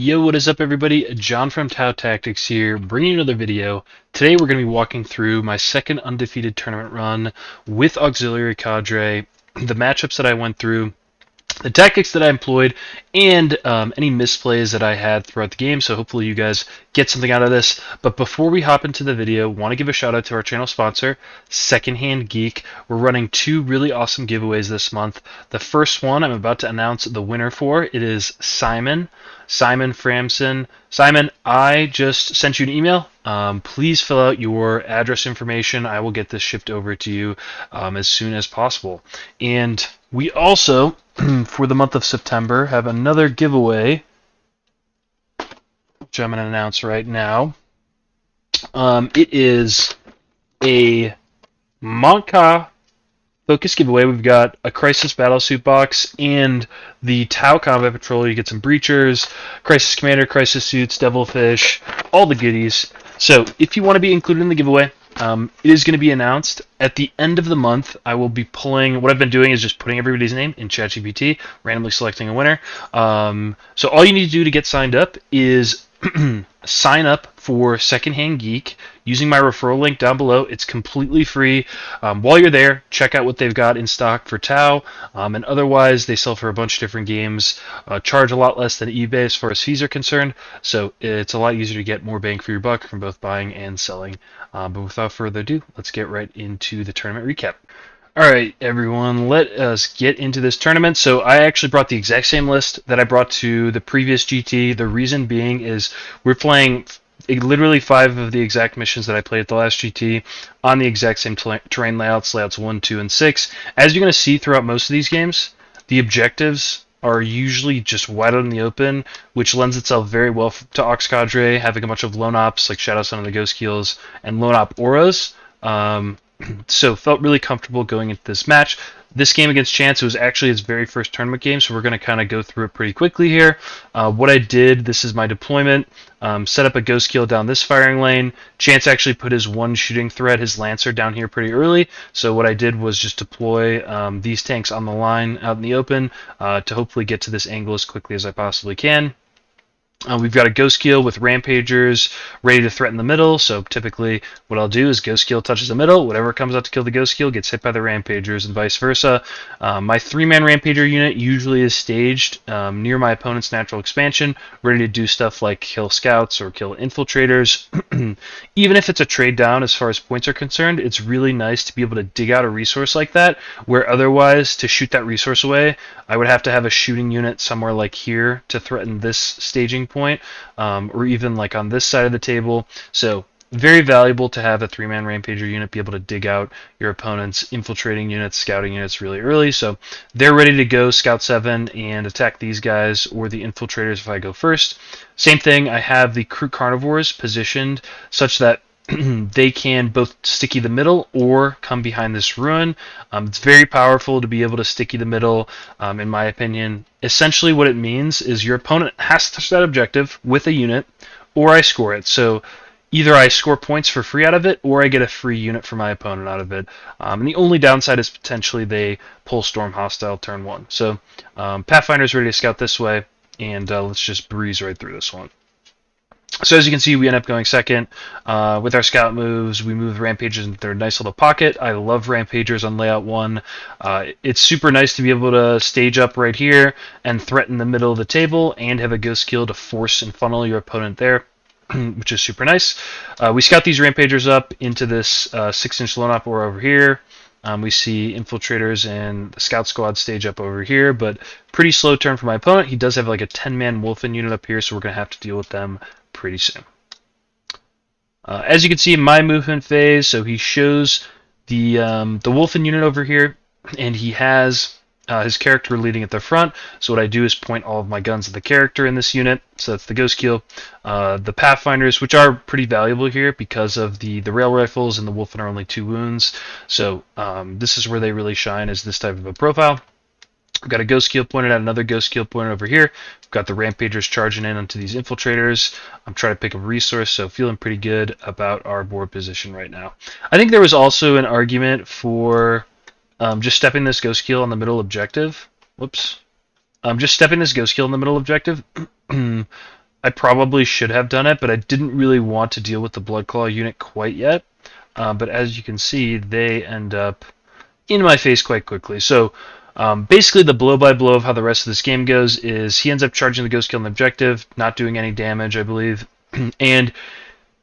Yo, what is up, everybody? John from Tau Tactics here, bringing you another video. Today we're going to be walking through my second undefeated tournament run with Auxiliary Cadre, the matchups that I went through, the tactics that I employed, and any misplays that I had throughout the game, so hopefully you guys get something out of this. But before we hop into the video, want to give a shout out to our channel sponsor, Secondhand Geek. We're running two really awesome giveaways this month. The first one I'm about to announce the winner for. It is Simon Framson. Simon, I just sent you an email. Please fill out your address information. I will get this shipped over to you as soon as possible. And we also, for the month of September, have another giveaway, which I'm going to announce right now. It is a Monka Focus giveaway. We've got a Crisis Battlesuit box and the Tau Combat Patrol. You get some Breachers, Crisis Commander, Crisis Suits, Devilfish, all the goodies. So if you want to be included in the giveaway, it is going to be announced at the end of the month. I will be pulling. What I've been doing is just putting everybody's name in ChatGPT, randomly selecting a winner. So all you need to do to get signed up is sign up for Secondhand Geek using my referral link down below. It's completely free. While you're there, check out what they've got in stock for Tau, and otherwise they sell for a bunch of different games, charge a lot less than eBay as far as fees are concerned, so it's a lot easier to get more bang for your buck from both buying and selling. But without further ado, let's get right into the tournament recap. Alright, everyone, let us get into this tournament. So I actually brought the exact same list that I brought to the previous GT. The reason being is we're playing literally 5 of the exact missions that I played at the last GT on the exact same terrain layouts 1, 2, and 6. As you're going to see throughout most of these games, the objectives are usually just wide out in the open, which lends itself very well to Aux Cadre, having a bunch of lone ops like Shadowsun and the Ghost Keels and lone op auras. So felt really comfortable going into this match. This game against Chance, it was actually his very first tournament game, so we're going to kind of go through it pretty quickly here. What I did, this is my deployment, set up a Ghost Keel down this firing lane. Chance actually put his one shooting threat, his Lancer, down here pretty early, so what I did was just deploy these tanks on the line out in the open to hopefully get to this angle as quickly as I possibly can. We've got a Ghost Keel with Rampagers ready to threaten the middle, so typically what I'll do is Ghost Keel touches the middle, whatever comes out to kill the Ghost Keel gets hit by the Rampagers and vice versa. My 3-man Rampager unit usually is staged near my opponent's natural expansion, ready to do stuff like kill scouts or kill infiltrators. Even if it's a trade down as far as points are concerned, it's really nice to be able to dig out a resource like that, where otherwise to shoot that resource away, I would have to have a shooting unit somewhere like here to threaten this staging point, or even like on this side of the table. So very valuable to have a 3-man Rampager unit be able to dig out your opponent's infiltrating units, scouting units really early. So they're ready to go Scout 7 and attack these guys or the infiltrators if I go first. Same thing, I have the Crew Carnivores positioned such that they can both sticky the middle or come behind this ruin. It's very powerful to be able to sticky the middle, in my opinion. Essentially what it means is your opponent has to touch that objective with a unit, or I score it. So either I score points for free out of it, or I get a free unit for my opponent out of it. And the only downside is potentially they pull Storm Hostile turn 1. So Pathfinder's ready to scout this way, and let's just breeze right through this one. So as you can see, we end up going second. With our scout moves, we move the Rampagers into their nice little pocket. I love Rampagers on layout 1. It's super nice to be able to stage up right here and threaten the middle of the table and have a Ghost Keel to force and funnel your opponent there, which is super nice. We scout these Rampagers up into this 6-inch lone op aura over here. We see infiltrators and the scout squad stage up over here, but pretty slow turn for my opponent. He does have like a 10-man Wolfen unit up here, so we're going to have to deal with them pretty soon. As you can see in my movement phase, so he shows the Wolfen unit over here, and he has his character leading at the front. So what I do is point all of my guns at the character in this unit. So that's the Ghost Keel. The Pathfinders, which are pretty valuable here because of the rail rifles, and the Wolfen are only 2 wounds. So this is where they really shine, is this type of a profile. We've got a Ghost Keel pointed at another Ghost Keel pointed over here. We've got the Rampagers charging in onto these infiltrators. I'm trying to pick a resource, so feeling pretty good about our board position right now. I think there was also an argument for just stepping this Ghost Keel on the middle objective. Whoops. Just stepping this Ghost Keel in the middle objective I probably should have done it, but I didn't really want to deal with the Bloodclaw unit quite yet. But as you can see, they end up in my face quite quickly. So basically the blow-by-blow of how the rest of this game goes is he ends up charging the Ghost Kill on the objective, not doing any damage, I believe. And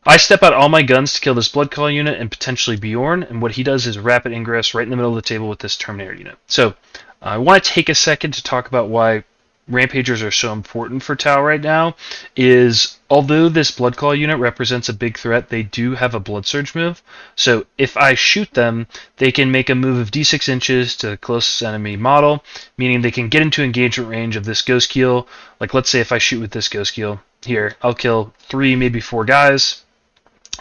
I step out all my guns to kill this Bloodclaw unit and potentially Bjorn, and what he does is rapid ingress right in the middle of the table with this Terminator unit. So I want to take a second to talk about why Rampagers are so important for Tau right now. Is although this Bloodclaw unit represents a big threat, they do have a Blood Surge move. So if I shoot them, they can make a move of d6 inches to the closest enemy model, meaning they can get into engagement range of this Ghost Kill. Like let's say if I shoot with this Ghost Kill here, I'll kill 3, maybe 4 guys.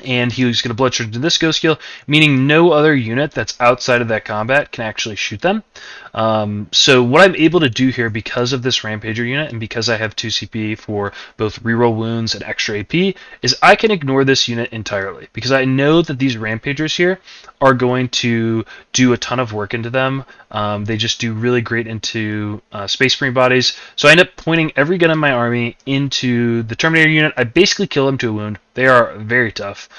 And he's going to blood surge to this Ghost Kill, meaning no other unit that's outside of that combat can actually shoot them. So what I'm able to do here, because of this Rampager unit, and because I have 2 CP for both reroll wounds and extra AP, is I can ignore this unit entirely, because I know that these Rampagers here are going to do a ton of work into them. They just do really great into Space Marine bodies. So I end up pointing every gun in my army into the Terminator unit. I basically kill them to a wound. They are very tough.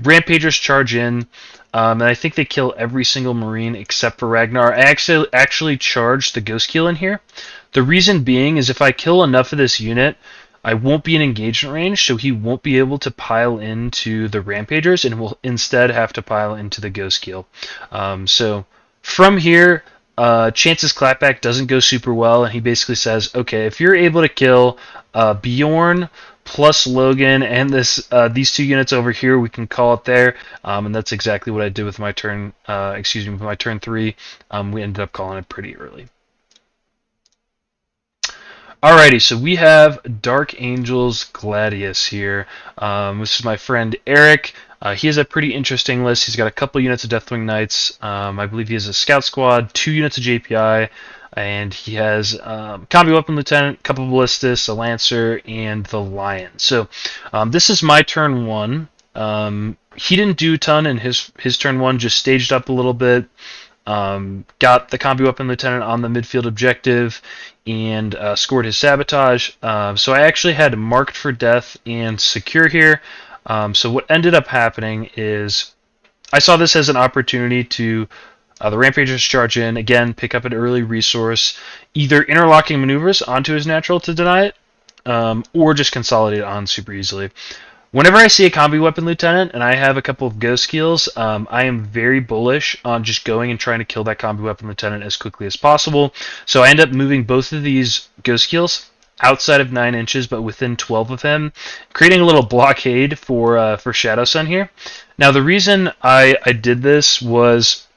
Rampagers charge in, and I think they kill every single Marine except for Ragnar. I actually charge the Ghost Kill in here. The reason being is if I kill enough of this unit, I won't be in engagement range, so he won't be able to pile into the Rampagers and will instead have to pile into the Ghost Kill. So from here, Chance's clapback doesn't go super well, and he basically says, okay, if you're able to kill Bjorn plus Logan and these 2 units over here, we can call it there. And that's exactly what I did with my turn. With my turn 3. We ended up calling it pretty early. Alrighty, so we have Dark Angels Gladius here. This is my friend Eric. He has a pretty interesting list. He's got a couple units of Deathwing Knights. I believe he has a Scout Squad, 2 units of JPI, and he has Combi Weapon Lieutenant, a couple of Ballistas, a Lancer, and the Lion. So this is my turn 1. He didn't do a ton in his turn 1, just staged up a little bit. Got the Combi Weapon Lieutenant on the midfield objective and scored his Sabotage. So I actually had Marked for Death and Secure here. So what ended up happening is I saw this as an opportunity to the Rampagers charge in, again, pick up an early resource, either interlocking maneuvers onto his natural to deny it, or just consolidate on super easily. Whenever I see a Combi Weapon Lieutenant and I have a couple of Ghost Kills, I am very bullish on just going and trying to kill that Combi Weapon Lieutenant as quickly as possible. So I end up moving both of these Ghost Kills outside of 9 inches, but within 12 of him, creating a little blockade for Shadowsun here. Now, the reason I did this was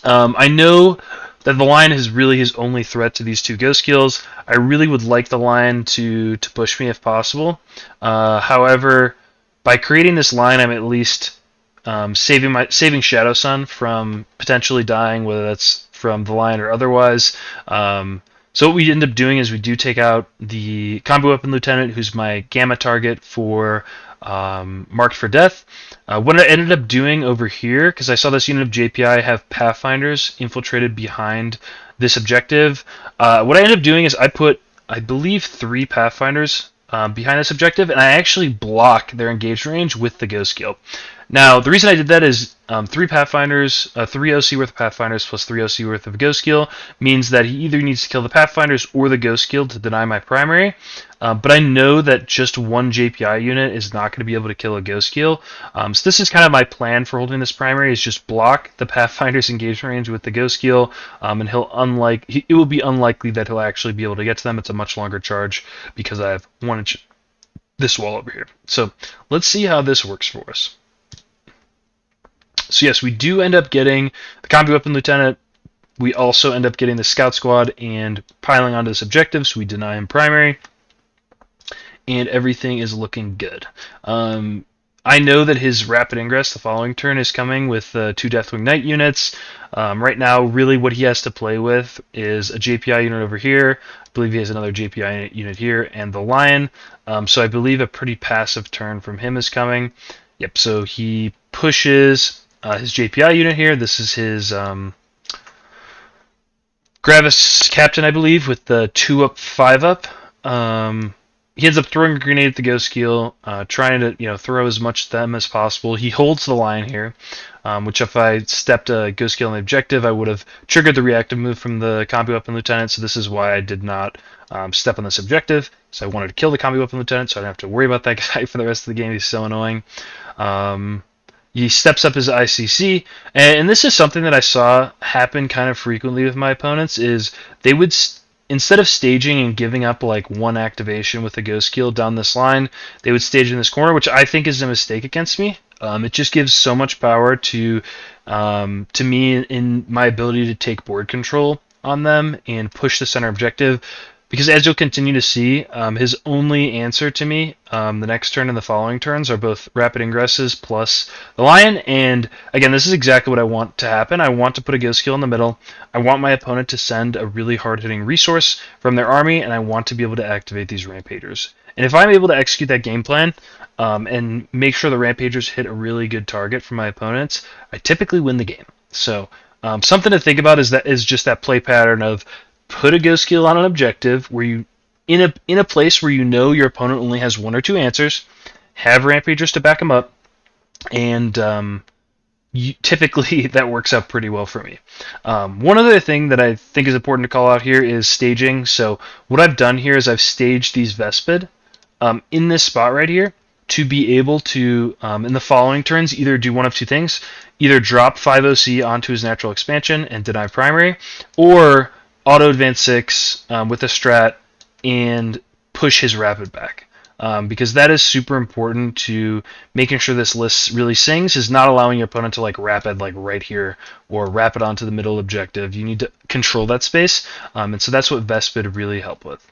I know that the Lion is really his only threat to these 2 Ghost Kills. I really would like the Lion to push me if possible. However, by creating this line, I'm at least saving Shadowsun from potentially dying, whether that's from the Lion or otherwise. So what we end up doing is we do take out the Combi Weapon Lieutenant, who's my Gamma target for Marked for Death. What I ended up doing over here, because I saw this unit of JPI have Pathfinders infiltrated behind this objective, what I ended up doing is I put, I believe, 3 Pathfinders behind this objective, and I actually block their engagement range with the Ghost Kill. Now, the reason I did that is 3 Pathfinders, 3 OC worth of Pathfinders plus 3 OC worth of Ghost Kill means that he either needs to kill the Pathfinders or the Ghost Kill to deny my primary. But I know that just 1 JPI unit is not going to be able to kill a Ghost Kill. So this is kind of my plan for holding this primary, is just block the Pathfinder's engagement range with the Ghost Kill, and it will be unlikely that he'll actually be able to get to them. It's a much longer charge because I have 1 inch this wall over here. So let's see how this works for us. So yes, we do end up getting the Combi Weapon Lieutenant. We also end up getting the Scout Squad and piling onto this objective, so we deny him primary. And everything is looking good. I know that his Rapid Ingress the following turn is coming with 2 Deathwing Knight units. Right now, really what he has to play with is a JPI unit over here. I believe he has another JPI unit here, and the Lion. So I believe a pretty passive turn from him is coming. Yep, so he pushes his JPI unit here. This is his Gravis Captain, I believe, with the 2 up, 5 up. he ends up throwing a grenade at the ghost skill, trying to throw as much at them as possible. He holds the line here, which if I stepped a ghost skill on the objective, I would have triggered the reactive move from the combi weapon lieutenant. So this is why I did not step on this objective. So I wanted to kill the combi weapon lieutenant, so I don't have to worry about that guy for the rest of the game. He's so annoying. He steps up his ICC, and this is something that I saw happen kind of frequently with my opponents. Is they would instead of staging and giving up like one activation with a ghost skill down this line, they would stage in this corner, which I think is a mistake against me. It just gives so much power to me in my ability to take board control on them and push the center objective. Because as you'll continue to see, his only answer to me the next turn and the following turns are both rapid ingresses plus the lion. And again, this is exactly what I want to happen. I want to put a ghost skill in the middle. I want my opponent to send a really hard-hitting resource from their army, and I want to be able to activate these rampagers. And if I'm able to execute that game plan and make sure the rampagers hit a really good target for my opponents, I typically win the game. So something to think about is just that play pattern of put a ghost skill on an objective where you in a place where you know your opponent only has one or two answers, have rampagers to back them up, and typically that works out pretty well for me. One other thing that I think is important to call out here is staging. So what I've done here is I've staged these Vespid in this spot right here to be able to, in the following turns, either do one of two things. Either drop 5 OC onto his natural expansion and deny primary, or auto advance 6 with a strat and push his rapid back. Because that is super important to making sure this list really sings, is not allowing your opponent to like rapid like right here or rapid onto the middle objective. You need to control that space, and so that's what Vespid really help with.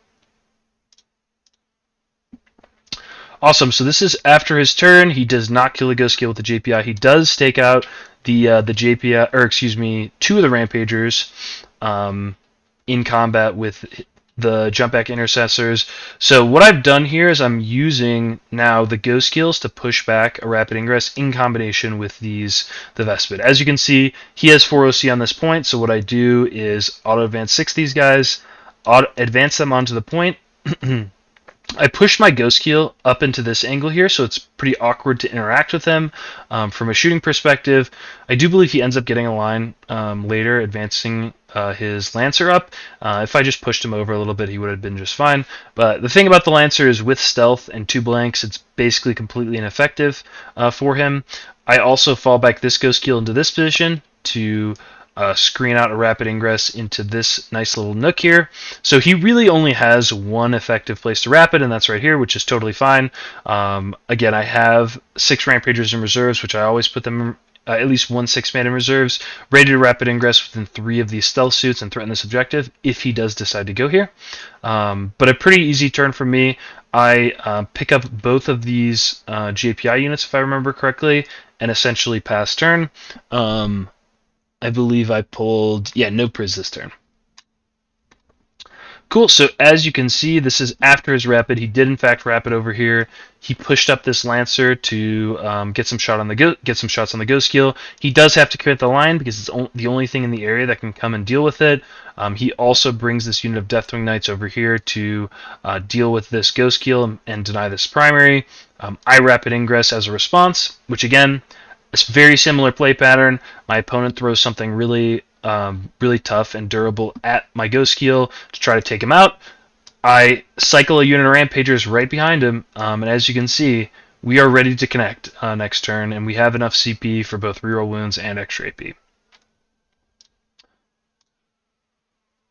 Awesome. So this is after his turn. He does not kill a ghost skill with the JPI. He does take out the JPI, or excuse me, 2 of the rampagers in combat with the jump back intercessors. So what I've done here is I'm using now the ghost skills to push back a rapid ingress in combination with the Vespid. As you can see, he has 4 OC on this point, so what I do is auto advance 6 these guys, advance them onto the point. I push my ghost skill up into this angle here, so it's pretty awkward to interact with him from a shooting perspective. I do believe he ends up getting a line later, advancing his Lancer up. If I just pushed him over a little bit, he would have been just fine. But the thing about the Lancer is with stealth and 2 blanks, it's basically completely ineffective for him. I also fall back this ghost skill into this position to screen out a rapid ingress into this nice little nook here. So he really only has one effective place to rapid, and that's right here, which is totally fine. Again, I have 6 rampagers in reserves, which I always put them at least 1 6-man in reserves, ready to rapid ingress within 3 of these stealth suits and threaten this objective if he does decide to go here. But a pretty easy turn for me. I pick up both of these JPI units, if I remember correctly, and essentially pass turn. I believe I pulled, no Priz this turn. Cool, so as you can see, this is after his rapid. He did in fact rapid over here. He pushed up this Lancer to get some shots on the ghost skill. He does have to commit the line because it's the only thing in the area that can come and deal with it. He also brings this unit of Deathwing Knights over here to deal with this ghost skill and deny this primary. I rapid ingress as a response, which again, it's a very similar play pattern. My opponent throws something really tough and durable at my ghost skill to try to take him out. I cycle a unit of rampagers right behind him, and as you can see, we are ready to connect next turn, and we have enough CP for both reroll wounds and extra AP.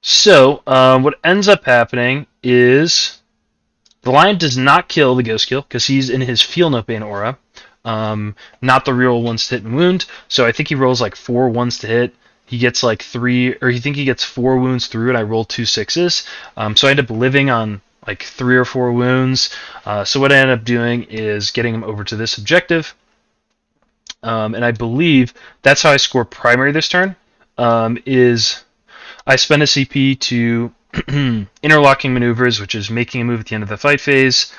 So what ends up happening is the Lion does not kill the ghost skill because he's in his Feel No Pain aura. Not the reroll 1s to hit and wound. So I think he rolls like 4 1s to hit. He gets like 3, or he gets 4 wounds through, and I roll 2 6s. So I end up living on like 3 or 4 wounds. So what I end up doing is getting him over to this objective. And I believe that's how I score primary this turn. Is I spend a CP to interlocking maneuvers, which is making a move at the end of the fight phase,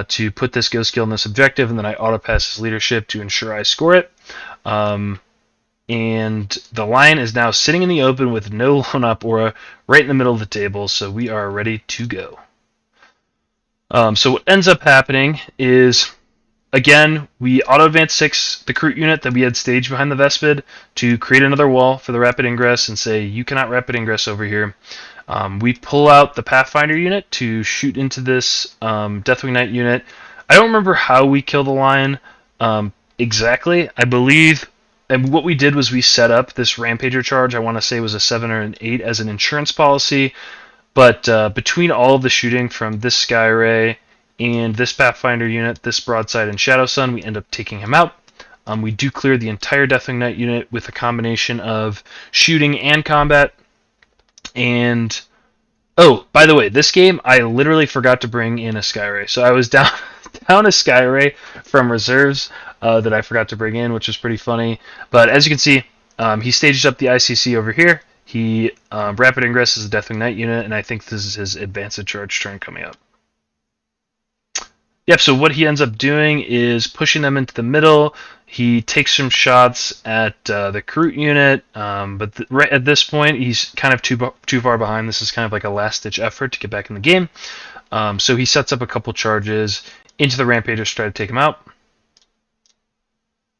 to put this ghost skill in this objective, and then I auto pass his leadership to ensure I score it. And the Lion is now sitting in the open with no lone up aura right in the middle of the table, so we are ready to go. So what ends up happening is, again, we auto-advance 6, the Crute unit that we had staged behind the Vespid, to create another wall for the rapid ingress and say, you cannot rapid ingress over here. We pull out the Pathfinder unit to shoot into this Deathwing Knight unit. I don't remember how we kill the lion exactly. I believe, and what we did was we set up this Rampager charge, I want to say was a 7 or an 8 as an insurance policy, but between all of the shooting from this Sky Ray and this Pathfinder unit, this Broadside and Shadowsun, we end up taking him out. We do clear the entire Deathwing Knight unit with a combination of shooting and combat. And oh, by the way, this game I literally forgot to bring in a Sky Ray, so I was down down a Sky Ray from reserves that I forgot to bring in, which was pretty funny. But as you can see, he staged up the ICC over here. He rapid ingresses the Deathwing Knight unit, and I think this is his advanced charge turn coming up. Yep, so what he ends up doing is pushing them into the middle. He takes some shots at the Crute unit, but right at this point, he's kind of too far behind. This is kind of like a last-ditch effort to get back in the game. So he sets up a couple charges into the Rampagers to try to take him out.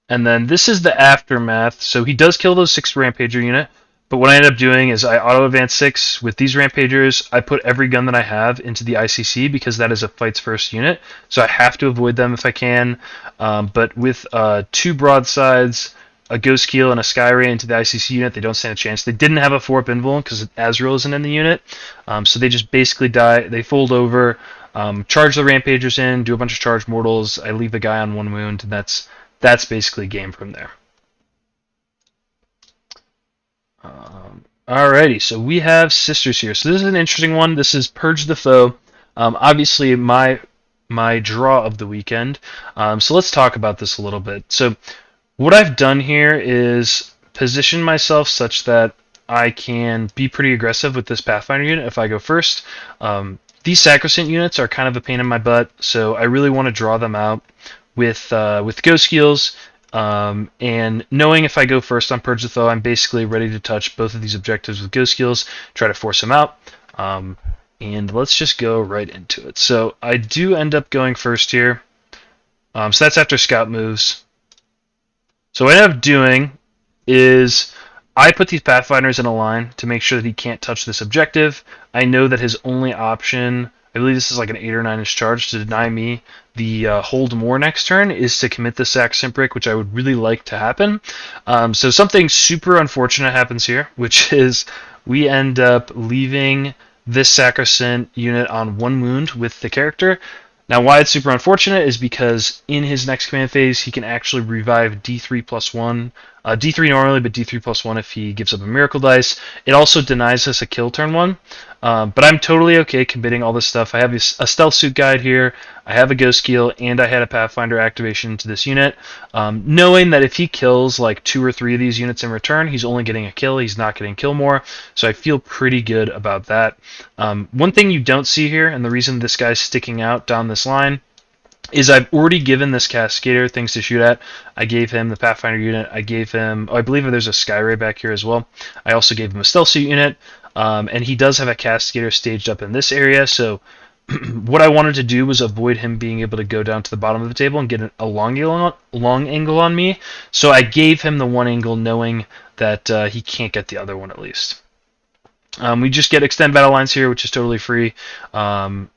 And then this is the aftermath. So he does kill those 6 Rampager unit, but what I end up doing is I auto-advance 6 with these Rampagers. I put every gun that I have into the ICC because that is a fights first unit, so I have to avoid them if I can. But with 2 Broadsides, a Ghost Keel, and a Sky Ray into the ICC unit, they don't stand a chance. They didn't have a 4-up invul because Azrael isn't in the unit, so they just basically die. They fold over, charge the Rampagers in, do a bunch of charge mortals. I leave the guy on 1 wound, and that's basically game from there. Alrighty, so we have Sisters here. So this is an interesting one. This is Purge the Foe. Obviously, my draw of the weekend. So let's talk about this a little bit. So what I've done here is position myself such that I can be pretty aggressive with this Pathfinder unit if I go first. These Sacrosanct units are kind of a pain in my butt, so I really want to draw them out with Ghost Keels. And knowing if I go first on Purge the Foe, I'm basically ready to touch both of these objectives with Ghost Keels, try to force them out. And let's just go right into it. So I do end up going first here. So that's after scout moves. So what I end up doing is I put these Pathfinders in a line to make sure that he can't touch this objective. I know that his only option, I believe this is like an 8 or 9-inch charge to deny me the hold more next turn, is to commit the Sacrosanct break, which I would really like to happen. So something super unfortunate happens here, which is we end up leaving this Sacrosanct unit on 1 wound with the character. Now, why it's super unfortunate is because in his next command phase, he can actually revive D3 plus 1. D3 normally, but D3 plus 1 if he gives up a Miracle Dice. It also denies us a kill turn 1. But I'm totally okay committing all this stuff. I have a Stealth Suit guide here, I have a Ghost Keel, and I had a Pathfinder activation to this unit. Knowing that if he kills like 2 or 3 of these units in return, he's only getting a kill, he's not getting kill more. So I feel pretty good about that. One thing you don't see here, and the reason this guy's sticking out down this line, is I've already given this Cascader things to shoot at. I gave him the Pathfinder unit. I gave him, I believe there's a Sky Ray back here as well. I also gave him a Stealth Suit unit. And he does have a Cascader staged up in this area, so what I wanted to do was avoid him being able to go down to the bottom of the table and get a long angle on me. So I gave him the 1 angle knowing that he can't get the other one at least. We just get extend battle lines here, which is totally free, and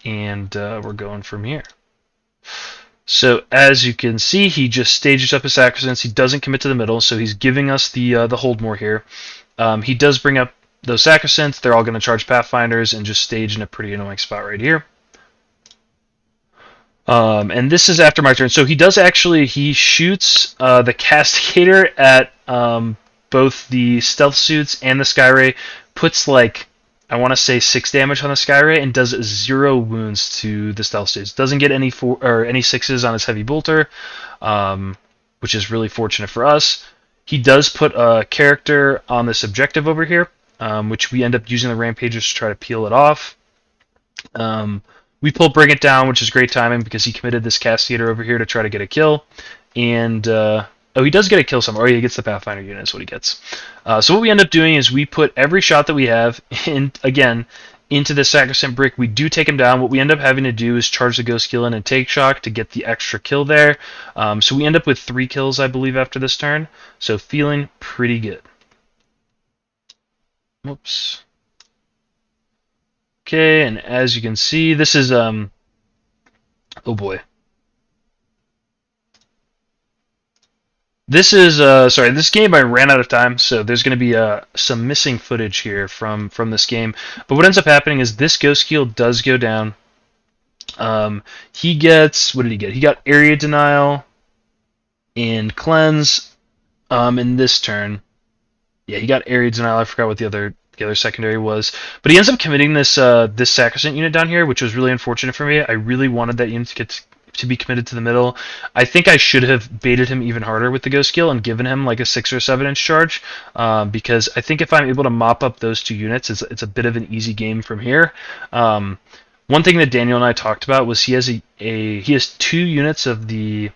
we're going from here. So as you can see, he just stages up his Sacrosancts. He doesn't commit to the middle, so he's giving us the hold more here. He does bring up those Sacrosancts. They're all going to charge Pathfinders and just stage in a pretty annoying spot right here. And this is after my turn. So he does actually, he shoots the Castigator at both the Stealth Suits and the Sky Ray, puts like, I want to say 6 damage on the Sky Ray, and does 0 wounds to the Stealth Suits. Doesn't get any 6s on his Heavy Bolter, which is really fortunate for us. He does put a character on this objective over here, which we end up using the Rampagers to try to peel it off. We pull Bring It Down, which is great timing because he committed this Castigator over here to try to get a kill. And, oh, he does get a kill somewhere. Oh, he gets the Pathfinder unit is what he gets. So what we end up doing is we put every shot that we have, in again, into the Sacrosanct Brick. We do take him down. What we end up having to do is charge the Ghost Kill in and take shock to get the extra kill there. So we end up with 3 kills, I believe, after this turn. So feeling pretty good. Whoops. Okay, and as you can see, this is oh boy. This is sorry, this game I ran out of time, so there's going to be some missing footage here from this game. But what ends up happening is this Ghost Kill does go down. He gets, what did he get? He got Area Denial and Cleanse in this turn. Yeah, he got Area Denial. I forgot what the other secondary was, but he ends up committing this this Sacrosanct unit down here, which was really unfortunate for me. I really wanted that unit to be committed to the middle. I think I should have baited him even harder with the Ghost Kill and given him like a 6 or 7 inch charge, because I think if I'm able to mop up those 2 units, it's a bit of an easy game from here. One thing that Daniel and I talked about was he has he has 2 units of the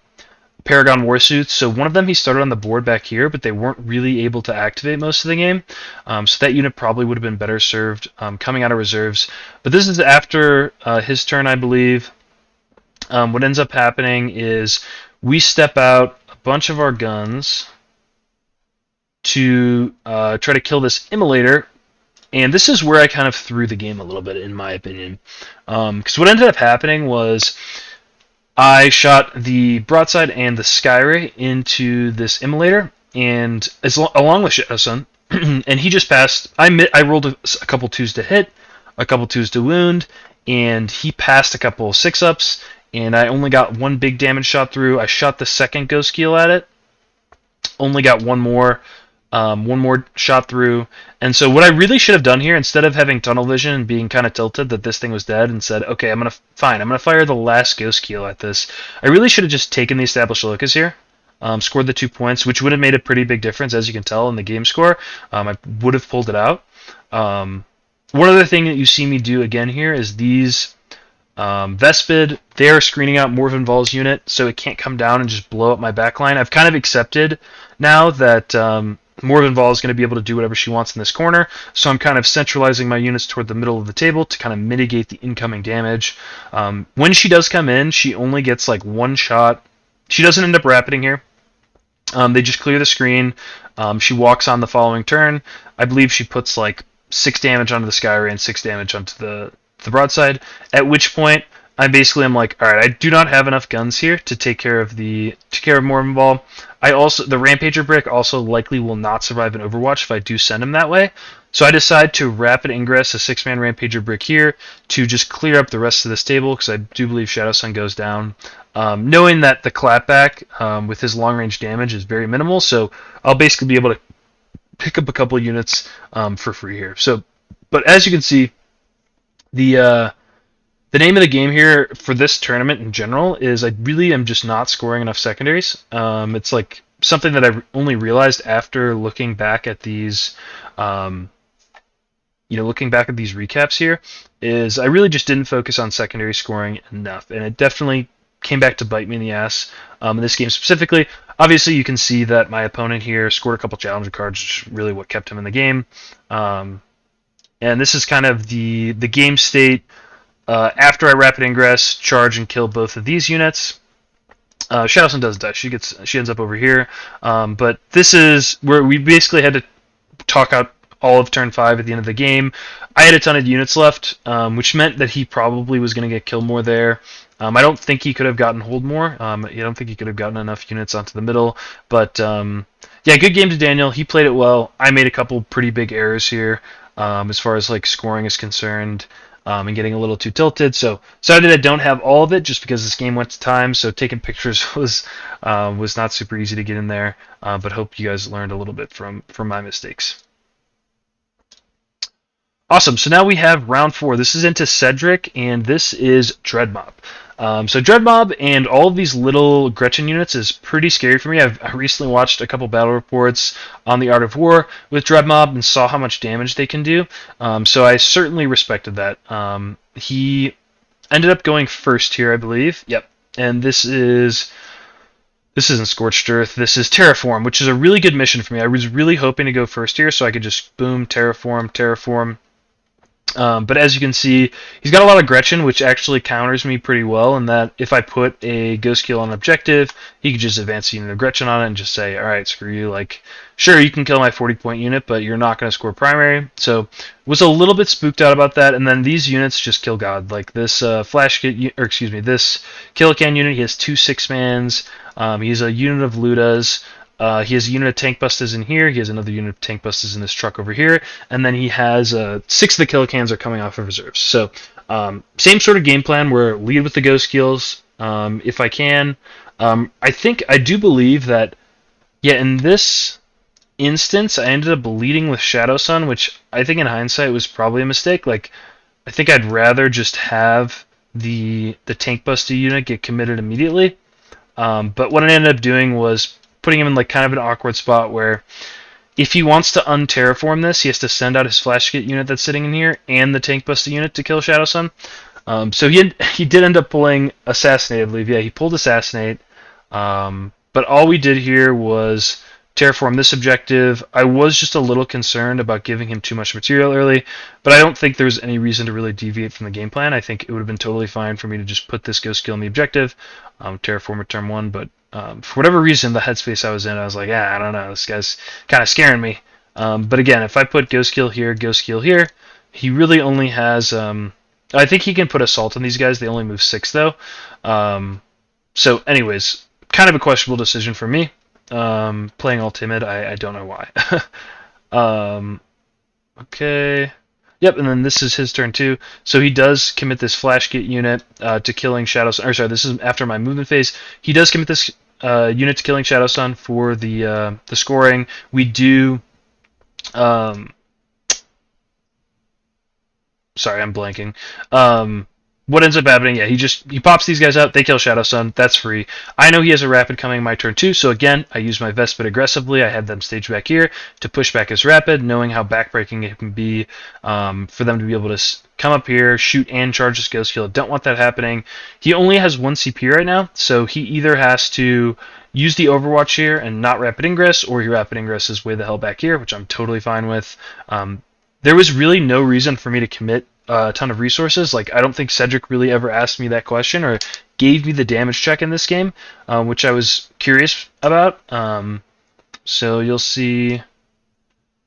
Paragon Warsuits, so one of them he started on the board back here, but they weren't really able to activate most of the game, so that unit probably would have been better served coming out of reserves. But this is after his turn, I believe. What ends up happening is we step out a bunch of our guns to try to kill this Immolator, and this is where I kind of threw the game a little bit, in my opinion. Because what ended up happening was I shot the Broadside and the Skyray into this Immolator, and along with Shadowsun, and he just passed. I rolled a couple 2s to hit, a couple 2s to wound, and he passed a couple 6-ups, and I only got 1 big damage shot through. I shot the second Ghost Kill at it, only got one more shot through. And so what I really should have done here, instead of having tunnel vision and being kind of tilted that this thing was dead, and said, okay, I'm gonna fire the last Ghost Kill at this. I really should have just taken the established locus here, scored the 2 points, which would have made a pretty big difference, as you can tell in the game score. I would have pulled it out. One other thing that you see me do again here is these Vespid, they are screening out Morven Val's unit, so it can't come down and just blow up my backline. I've kind of accepted now that Morven Val is going to be able to do whatever she wants in this corner, so I'm kind of centralizing my units toward the middle of the table to kind of mitigate the incoming damage. When she does come in, she only gets like 1 shot. She doesn't end up rapiding here. They just clear the screen. She walks on the following turn. I believe she puts like 6 damage onto the Skyray and 6 damage onto the Broadside, at which point I'm like, all right, I do not have enough guns here to take care of Morven Val. The Rampager Brick also likely will not survive an Overwatch if I do send him that way. So I decide to rapid ingress a 6-man Rampager Brick here to just clear up the rest of this table, because I do believe Shadowsun goes down. Knowing that the clapback with his long range damage is very minimal, so I'll basically be able to pick up a couple units for free here. So, but as you can see, the name of the game here for this tournament in general is I really am just not scoring enough secondaries. It's like something that I only realized after looking back at these, looking back at these recaps here, is I really just didn't focus on secondary scoring enough, and it definitely came back to bite me in the ass in this game specifically. Obviously, you can see that my opponent here scored a couple challenger cards, which is really what kept him in the game. And this is kind of the game state after I rapid ingress, charge, and kill both of these units. Shadowsun doesn't die. She ends up over here. But this is where we basically had to talk out all of turn 5 at the end of the game. I had a ton of units left, which meant that he probably was going to get killed more there. I don't think he could have gotten hold more. I don't think he could have gotten enough units onto the middle. But yeah, good game to Daniel. He played it well. I made a couple pretty big errors here as far as like scoring is concerned. And getting a little too tilted. So sorry that I don't have all of it, just because this game went to time. So taking pictures was not super easy to get in there. But hope you guys learned a little bit from my mistakes. Awesome. So now we have round 4. This is into Cedric, and this is Dreadmob. So Dreadmob and all of these little Gretchen units is pretty scary for me. I recently watched a couple battle reports on the Art of War with Dreadmob and saw how much damage they can do. So I certainly respected that. He ended up going first here, I believe. Yep. And this isn't Scorched Earth. This is Terraform, which is a really good mission for me. I was really hoping to go first here so I could just boom, terraform. But as you can see, he's got a lot of Gretchen, which actually counters me pretty well. In that, if I put a Ghost Kill on an objective, he could just advance the unit of Gretchen on it and just say, "All right, screw you." Like, sure, you can kill my 40-point unit, but you're not going to score primary. So, was a little bit spooked out about that. And then these units just kill God. Like this Flash Kit, or excuse me, this Killacan unit. He has 2 6-mans. He's a unit of Ludas. He has a unit of tank busters in here. He has another unit of tank busters in this truck over here, and then he has 6 of the Killicans are coming off of reserves. So same sort of game plan where lead with the ghost kills if I can. I do believe that in this instance I ended up leading with Shadowsun, which I think in hindsight was probably a mistake. Like I think I'd rather just have the tank buster unit get committed immediately. But what I ended up doing was putting him in like kind of an awkward spot where if he wants to unterraform this, he has to send out his flash kit unit that's sitting in here and the tank buster unit to kill Shadowsun. So he did end up pulling Assassinate, I believe. Yeah, he pulled Assassinate. But all we did here was terraform this objective. I was just a little concerned about giving him too much material early, but I don't think there's any reason to really deviate from the game plan. I think it would have been totally fine for me to just put this ghost kill in the objective, terraform at turn 1, but for whatever reason, the headspace I was in, I was like, I don't know, this guy's kind of scaring me. But again, if I put ghost kill here, he really only has... I think he can put assault on these guys. They only move 6, though. So anyways, kind of a questionable decision for me. Playing all timid, I don't know why. Okay. Yep, and then this is his turn too. So he does commit this flash kit unit to killing Shadowsun. Or sorry, this is after my movement phase. He does commit this unit to killing Shadowsun for the scoring. We do. Sorry, I'm blanking. What ends up happening? Yeah, he pops these guys out. They kill Shadowsun. That's free. I know he has a rapid coming my turn too. So again, I use my Vespid aggressively. I had them stage back here to push back his rapid, knowing how backbreaking it can be for them to be able to come up here, shoot and charge this ghost kill. Don't want that happening. He only has 1 CP right now, so he either has to use the Overwatch here and not rapid ingress, or he rapid ingresses way the hell back here, which I'm totally fine with. There was really no reason for me to commit a ton of resources. Like, I don't think Cedric really ever asked me that question or gave me the damage check in this game, which I was curious about. So you'll see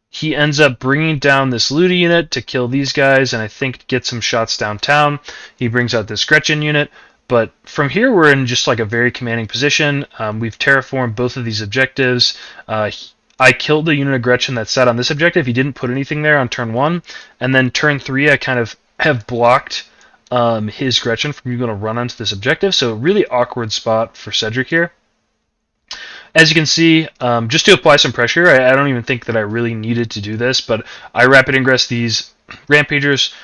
he ends up bringing down this Ludi unit to kill these guys, and I think get some shots downtown. He brings out this Gretchen unit. But from here, we're in just like a very commanding position. We've terraformed both of these objectives. I killed the unit of Gretchen that sat on this objective. He didn't put anything there on turn 1. And then turn 3, I kind of have blocked his Gretchen from being able to run onto this objective. So a really awkward spot for Cedric here. As you can see, just to apply some pressure, I don't even think that I really needed to do this, but I rapid ingress these Rampagers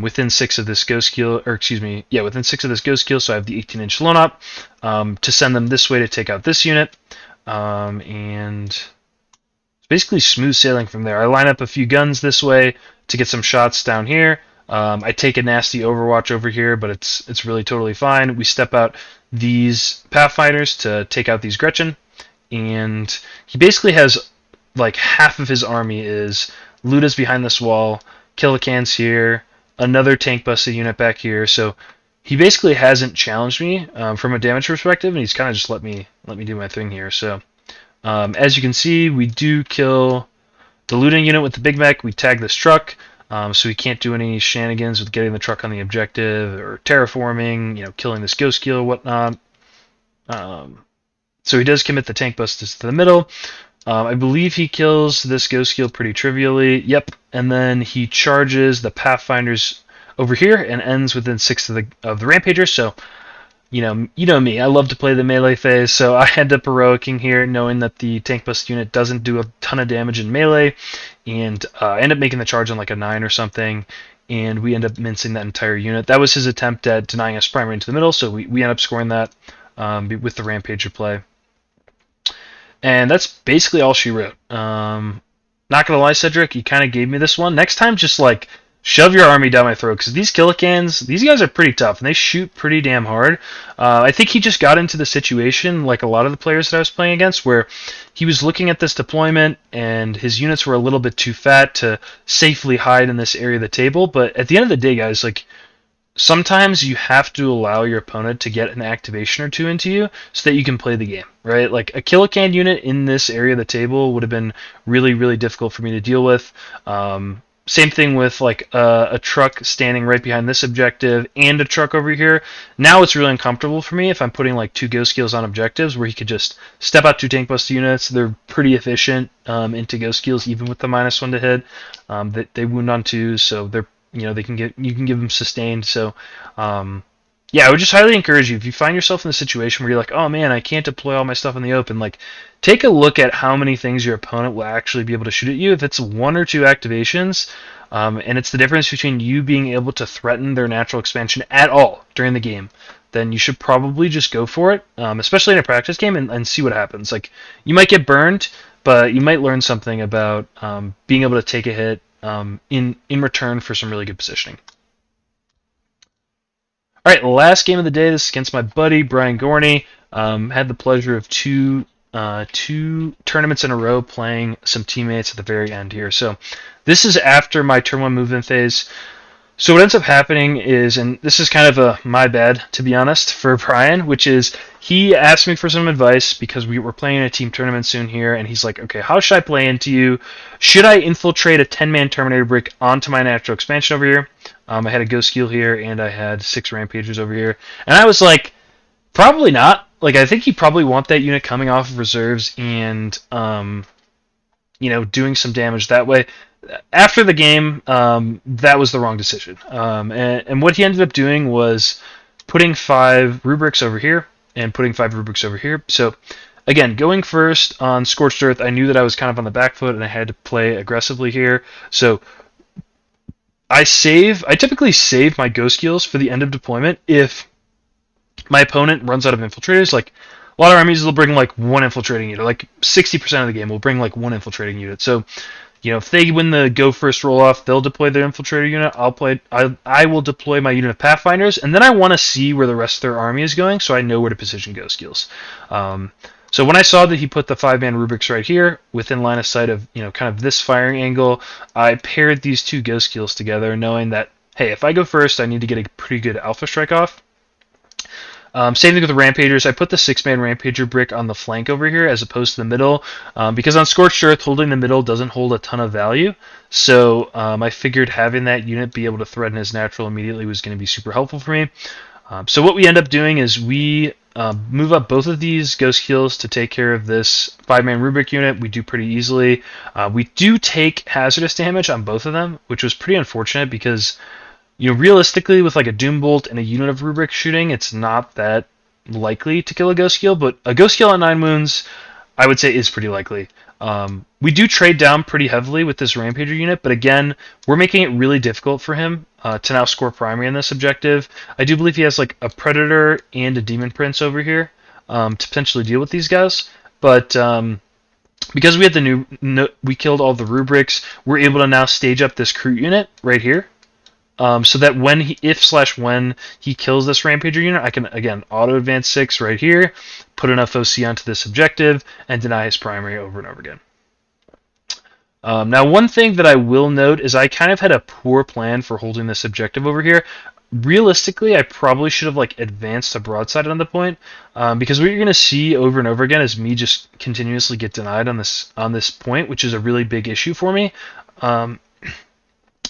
within 6 of this Ghost Kill, or excuse me, yeah, within 6 of this Ghost Kill, so I have the 18-inch Lone Op to send them this way to take out this unit. And basically smooth sailing from there. I line up a few guns this way to get some shots down here. I take a nasty Overwatch over here, but it's really totally fine. We step out these Pathfinders to take out these Gretchen, and he basically has like half of his army is Luda's behind this wall, Killicans here, another tank buster unit back here. So he basically hasn't challenged me from a damage perspective, and he's kind of just let me do my thing here. So. As you can see, we do kill the looting unit with the Big Mech. We tag this truck, so we can't do any shenanigans with getting the truck on the objective or terraforming, killing this ghost kill or whatnot. So he does commit the tank busters to the middle. I believe he kills this ghost kill pretty trivially. Yep, and then he charges the Pathfinders over here and ends within 6 of the Rampagers. So. You know me. I love to play the melee phase, so I end up heroicing here, knowing that the tank bust unit doesn't do a ton of damage in melee, and I end up making the charge on like a 9 or something, and we end up mincing that entire unit. That was his attempt at denying us primary into the middle, so we end up scoring that with the Rampager play. And that's basically all she wrote. Not gonna lie, Cedric, you kind of gave me this one. Next time, just like shove your army down my throat, because these Killicans, these guys are pretty tough, and they shoot pretty damn hard. I think he just got into the situation, like a lot of the players that I was playing against, where he was looking at this deployment, and his units were a little bit too fat to safely hide in this area of the table. But at the end of the day, guys, like, sometimes you have to allow your opponent to get an activation or two into you so that you can play the game, right? Like, a Killican unit in this area of the table would have been really, really difficult for me to deal with. Same thing with like a truck standing right behind this objective and a truck over here. Now it's really uncomfortable for me if I'm putting like 2 ghost skills on objectives where he could just step out 2 tank bust units. They're pretty efficient into ghost skills even with the -1 to hit. They wound on 2s, so they're, they can get, you can give them sustained. So yeah, I would just highly encourage you, if you find yourself in a situation where you're like, oh man, I can't deploy all my stuff in the open, like, take a look at how many things your opponent will actually be able to shoot at you. If it's 1 or 2 activations, and it's the difference between you being able to threaten their natural expansion at all during the game, then you should probably just go for it, especially in a practice game, and see what happens. Like, you might get burned, but you might learn something about being able to take a hit in return for some really good positioning. All right, last game of the day. This is against my buddy Brian Gorney. Had the pleasure of two tournaments in a row playing some teammates at the very end here. So this is after my turn 1 movement phase. So what ends up happening is, and this is kind of a my bad, to be honest, for Brian, which is he asked me for some advice because we were playing in a team tournament soon here, and he's like, okay, how should I play into you? Should I infiltrate a 10-man Terminator brick onto my natural expansion over here? I had a Ghost Skill here, and I had 6 Rampagers over here. And I was like, probably not. Like, I think you probably want that unit coming off of reserves and, doing some damage that way. After the game, that was the wrong decision. And what he ended up doing was putting 5 rubrics over here and putting 5 rubrics over here. So, again, going first on Scorched Earth, I knew that I was kind of on the back foot and I had to play aggressively here. So I typically save my ghost skills for the end of deployment if my opponent runs out of infiltrators. Like, a lot of armies will bring like 1 infiltrating unit. Like 60% of the game will bring like 1 infiltrating unit. So, if they win the go first roll off, they'll deploy their infiltrator unit. I will deploy my unit of Pathfinders, and then I want to see where the rest of their army is going, so I know where to position ghost skills. So when I saw that he put the 5-man rubrics right here, within line of sight of, kind of this firing angle, I paired these 2 ghost skills together, knowing that, hey, if I go first, I need to get a pretty good alpha strike off. Same thing with the Rampagers. I put the 6-man Rampager brick on the flank over here as opposed to the middle, because on Scorched Earth, holding the middle doesn't hold a ton of value. So I figured having that unit be able to threaten his natural immediately was going to be super helpful for me. So what we end up doing is we move up both of these ghost kills to take care of this 5-man rubric unit. We do pretty easily. We do take hazardous damage on both of them, which was pretty unfortunate because, realistically, with like a Doom Bolt and a unit of rubric shooting, it's not that likely to kill a ghost kill, but a ghost kill on 9 wounds, I would say, is pretty likely. We do trade down pretty heavily with this Rampager unit, but again, we're making it really difficult for him to now score primary in this objective. I do believe he has like a Predator and a Demon Prince over here to potentially deal with these guys, but because we had we killed all the rubrics, we're able to now stage up this Crew unit right here. So that when he kills this Rampager unit, I can, again, auto-advance 6 right here, put enough OC onto this objective, and deny his primary over and over again. Now, one thing that I will note is I kind of had a poor plan for holding this objective over here. Realistically, I probably should have advanced to broadside on the point, because what you're going to see over and over again is me just continuously get denied on this point, which is a really big issue for me.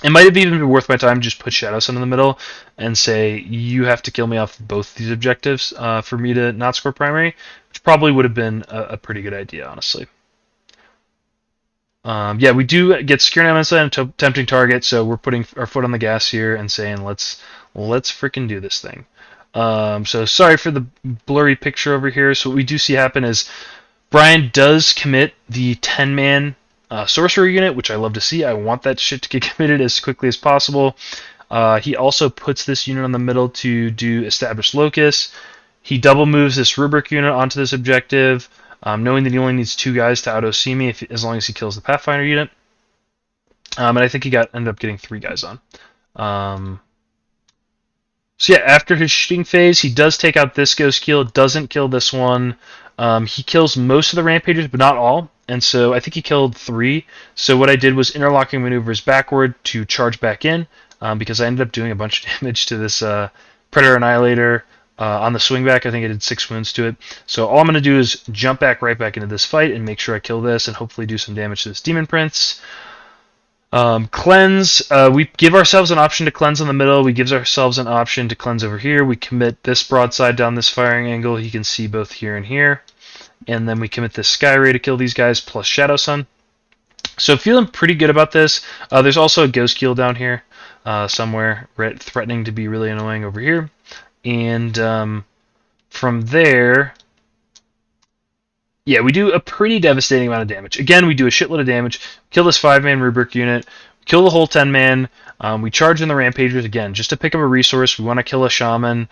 It might have even been worth my time to just put Shadowsun in the middle and say, you have to kill me off both these objectives for me to not score primary, which probably would have been a pretty good idea, honestly. Yeah, we do get security on inside and tempting target, so we're putting our foot on the gas here and saying, let's freaking do this thing. So sorry for the blurry picture over here. So what we do see happen is Brian does commit the 10-man sorcerer unit, which I love to see. I want that shit to get committed as quickly as possible. He also puts this unit on the middle to do established locus. He double moves this rubric unit onto this objective, knowing that he only needs 2 guys to auto-see me as long as he kills the Pathfinder unit. And I think he ended up getting 3 guys on. So yeah, after his shooting phase, he does take out this ghost kill. Doesn't kill this one. He kills most of the rampagers, but not all. And so I think he killed 3. So what I did was interlocking maneuvers backward to charge back in, because I ended up doing a bunch of damage to this Predator Annihilator on the swing back. I think I did 6 wounds to it. So all I'm going to do is jump back right back into this fight and make sure I kill this and hopefully do some damage to this Demon Prince. Cleanse, we give ourselves an option to cleanse in the middle. We give ourselves an option to cleanse over here. We commit this broadside down this firing angle. You can see both here and here. And then we commit this Sky Ray to kill these guys plus Shadowsun. So feeling pretty good about this. There's also a Ghost Kill down here somewhere, threatening to be really annoying over here. And from there, yeah, we do a pretty devastating amount of damage. Again, we do a shitload of damage. Kill this 5-man rubric unit. Kill the whole 10-man. We charge in the Rampagers again, just to pick up a resource. We want to kill a Shaman.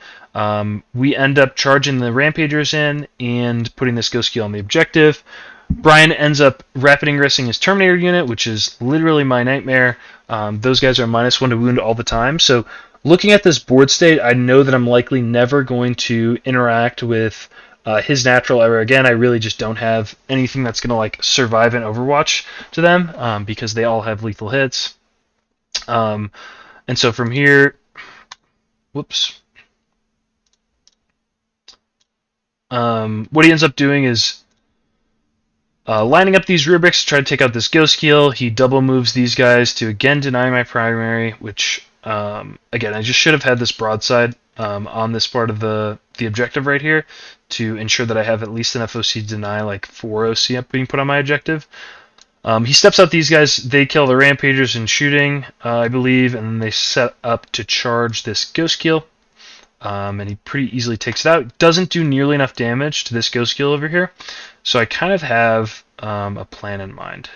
We end up charging the Rampagers in and putting this Ghost Kill on the objective. Brian ends up rapid ingressing his Terminator unit, which is literally my nightmare. Those guys are -1 to wound all the time. So looking at this board state, I know that I'm likely never going to interact with his natural ever again. I really just don't have anything that's going to survive an Overwatch to them, because they all have lethal hits. And so from here, whoops. What he ends up doing is lining up these rubrics to try to take out this Ghost Kill. He double moves these guys to again deny my primary, which again, I just should have had this broadside on this part of the objective right here to ensure that I have at least enough OC to deny 4 OC being put on my objective. He steps out these guys. They kill the Rampagers in shooting, I believe, and then they set up to charge this Ghost Kill. And he pretty easily takes it out. Doesn't do nearly enough damage to this Ghost Kill over here. So I kind of have a plan in mind.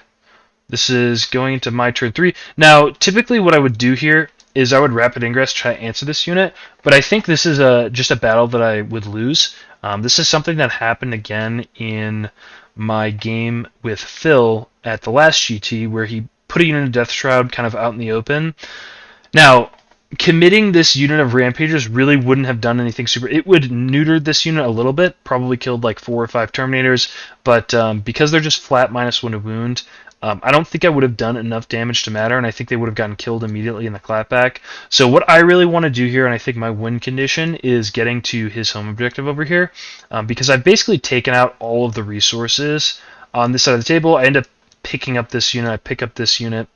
This is going into my turn 3. Now, typically what I would do here is I would rapid ingress, try to answer this unit, but I think this is just a battle that I would lose. This is something that happened again in my game with Phil at the last GT, where he put a unit of Death Shroud kind of out in the open. Now, committing this unit of Rampagers really wouldn't have done anything super. It would neutered this unit a little bit, probably killed 4 or 5 Terminators, but because they're just flat -1 to wound, I don't think I would have done enough damage to matter, and I think they would have gotten killed immediately in the clapback. So what I really want to do here, and I think my win condition, is getting to his home objective over here, because I've basically taken out all of the resources on this side of the table. I end up picking up this unit. I pick up this unit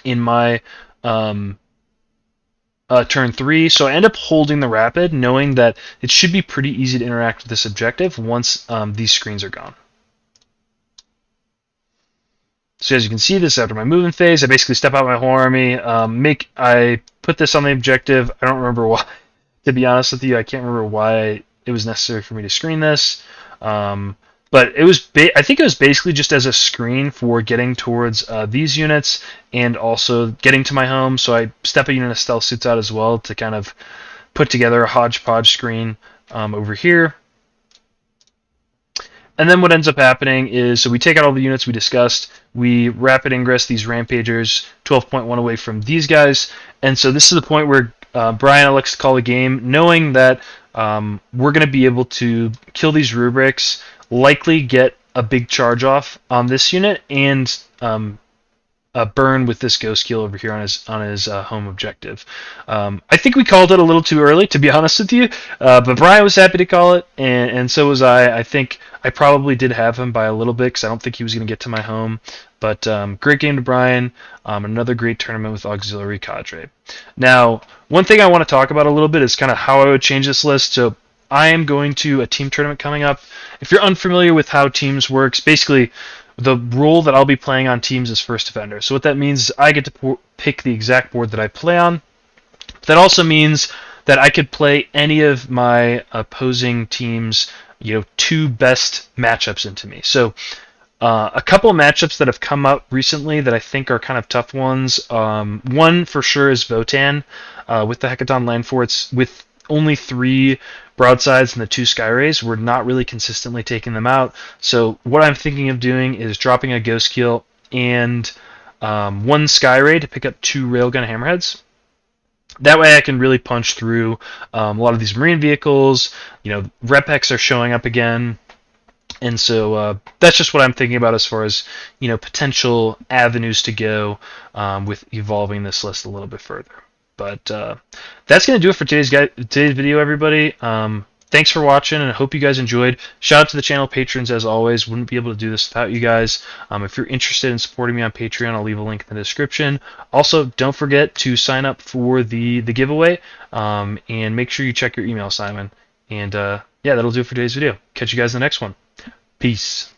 in my turn 3, so I end up holding the rapid, knowing that it should be pretty easy to interact with this objective once these screens are gone. So as you can see, this is after my movement phase. I basically step out my whole army, I put this on the objective. I don't remember why, to be honest with you. I can't remember why it was necessary for me to screen this. But it was I think it was basically just as a screen for getting towards these units and also getting to my home. So I step a unit of stealth suits out as well to kind of put together a hodgepodge screen over here. And then what ends up happening is, so we take out all the units we discussed, we rapid ingress these Rampagers 12.1 away from these guys, and so this is the point where Brian elects to call the game, knowing that we're going to be able to kill these rubrics, likely get a big charge off on this unit, and burn with this Ghost Kill over here on his home objective. I think we called it a little too early, to be honest with you, but Brian was happy to call it, and so was I. I think I probably did have him by a little bit, because I don't think he was going to get to my home. But great game to Brian. Another great tournament with Auxiliary Cadre. Now, one thing I want to talk about a little bit is kind of how I would change this list. So I am going to a team tournament coming up. If you're unfamiliar with how teams works, basically the role that I'll be playing on teams is first defender. So what that means is I get to pick the exact board that I play on. That also means that I could play any of my opposing teams' 2 best matchups into me. So a couple of matchups that have come up recently that I think are kind of tough ones. One for sure is Votan with the Hecaton Land Forts with only 3 broadsides and the 2 Sky Rays. We're not really consistently taking them out. So what I'm thinking of doing is dropping a Ghost Kill and one Skyray to pick up 2 Railgun Hammerheads. That way I can really punch through a lot of these Marine vehicles. Repex are showing up again. And so that's just what I'm thinking about as far as potential avenues to go with evolving this list a little bit further. But that's going to do it for today's video, everybody. Thanks for watching, and I hope you guys enjoyed. Shout out to the channel patrons, as always. Wouldn't be able to do this without you guys. If you're interested in supporting me on Patreon, I'll leave a link in the description. Also, don't forget to sign up for the giveaway, and make sure you check your email, Simon. And yeah, that'll do it for today's video. Catch you guys in the next one. Peace.